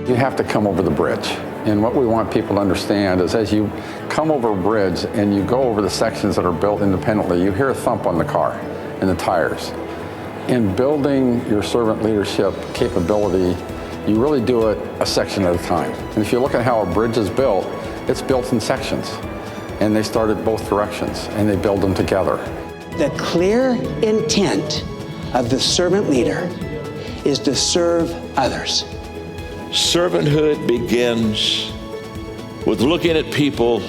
You have to come over the bridge. And what we want people to understand is as you come over a bridge and you go over the sections that are built independently, you hear a thump on the car and the tires. In building your servant leadership capability, you really do it a section at a time. And if you look at how a bridge is built, it's built in sections. And they start at both directions and they build them together. The clear intent of the servant leader is to serve others. Servanthood begins with looking at people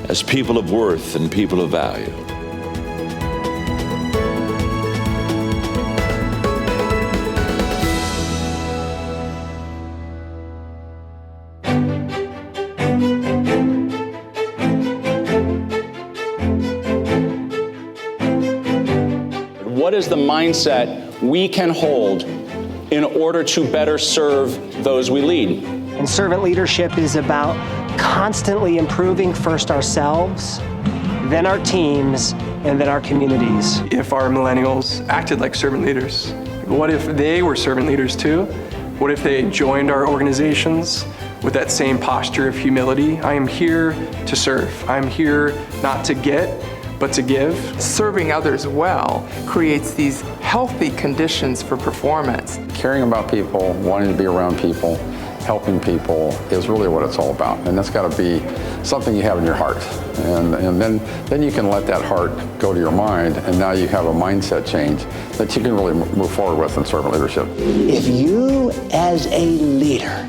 as people of worth and people of value. What is the mindset we can hold in order to better serve those we lead? And servant leadership is about constantly improving first ourselves, then our teams, and then our communities. If our millennials acted like servant leaders, what if they were servant leaders too? What if they joined our organizations with that same posture of humility? I am here to serve. I'm here not to get, but to give. Serving others well creates these healthy conditions for performance. Caring about people, wanting to be around people, helping people is really what it's all about. And that's got to be something you have in your heart. And then you can let that heart go to your mind, and now you have a mindset change that you can really move forward with in servant leadership. If you as a leader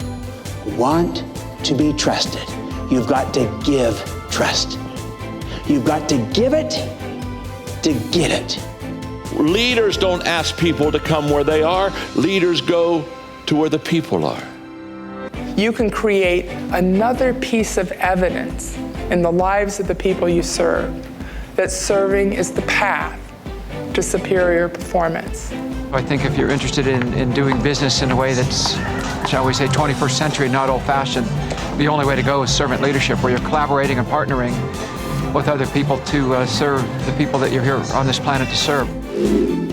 want to be trusted, you've got to give trust. You've got to give it to get it. Leaders don't ask people to come where they are. Leaders go to where the people are. You can create another piece of evidence in the lives of the people you serve that serving is the path to superior performance. I think if you're interested in doing business in a way that's, shall we say, 21st century, not old-fashioned, the only way to go is servant leadership, where you're collaborating and partnering with other people to serve the people that you're here on this planet to serve.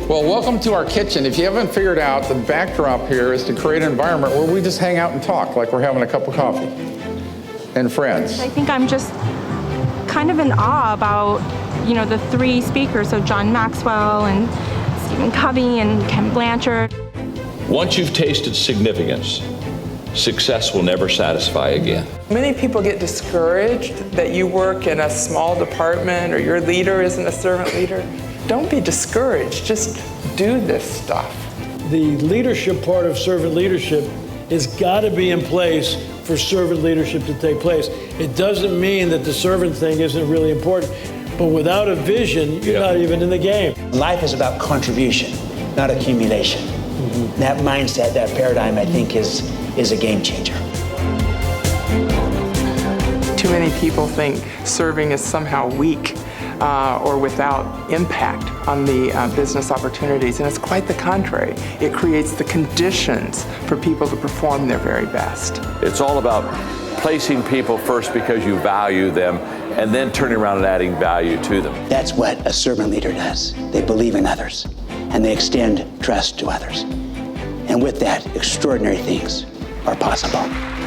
Well, welcome to our kitchen. If you haven't figured out, the backdrop here is to create an environment where we just hang out and talk like we're having a cup of coffee and friends. I think I'm just kind of in awe about, the three speakers, so John Maxwell and Stephen Covey and Ken Blanchard. Once you've tasted significance, success will never satisfy again. Many people get discouraged that you work in a small department or your leader isn't a servant leader. Don't be discouraged, just do this stuff. The leadership part of servant leadership has got to be in place for servant leadership to take place. It doesn't mean that the servant thing isn't really important, but without a vision, you're not even in the game. Life is about contribution, not accumulation. Mm-hmm. That mindset, that paradigm, I think is a game changer. Too many people think serving is somehow weak or without impact on the business opportunities, and it's quite the contrary. It creates the conditions for people to perform their very best. It's all about placing people first because you value them, and then turning around and adding value to them. That's what a servant leader does. They believe in others, and they extend trust to others. And with that, extraordinary things are possible.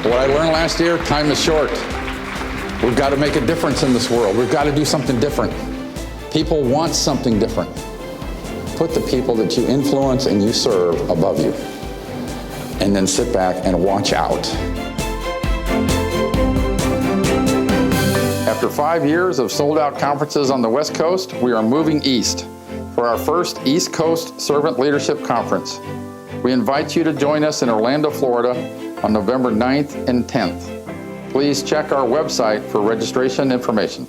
What I learned last year, time is short. We've got to make a difference in this world. We've got to do something different. People want something different. Put the people that you influence and you serve above you. And then sit back and watch out. After 5 years of sold-out conferences on the West Coast, we are moving east for our first East Coast Servant Leadership Conference. We invite you to join us in Orlando, Florida on November 9th and 10th. Please check our website for registration information.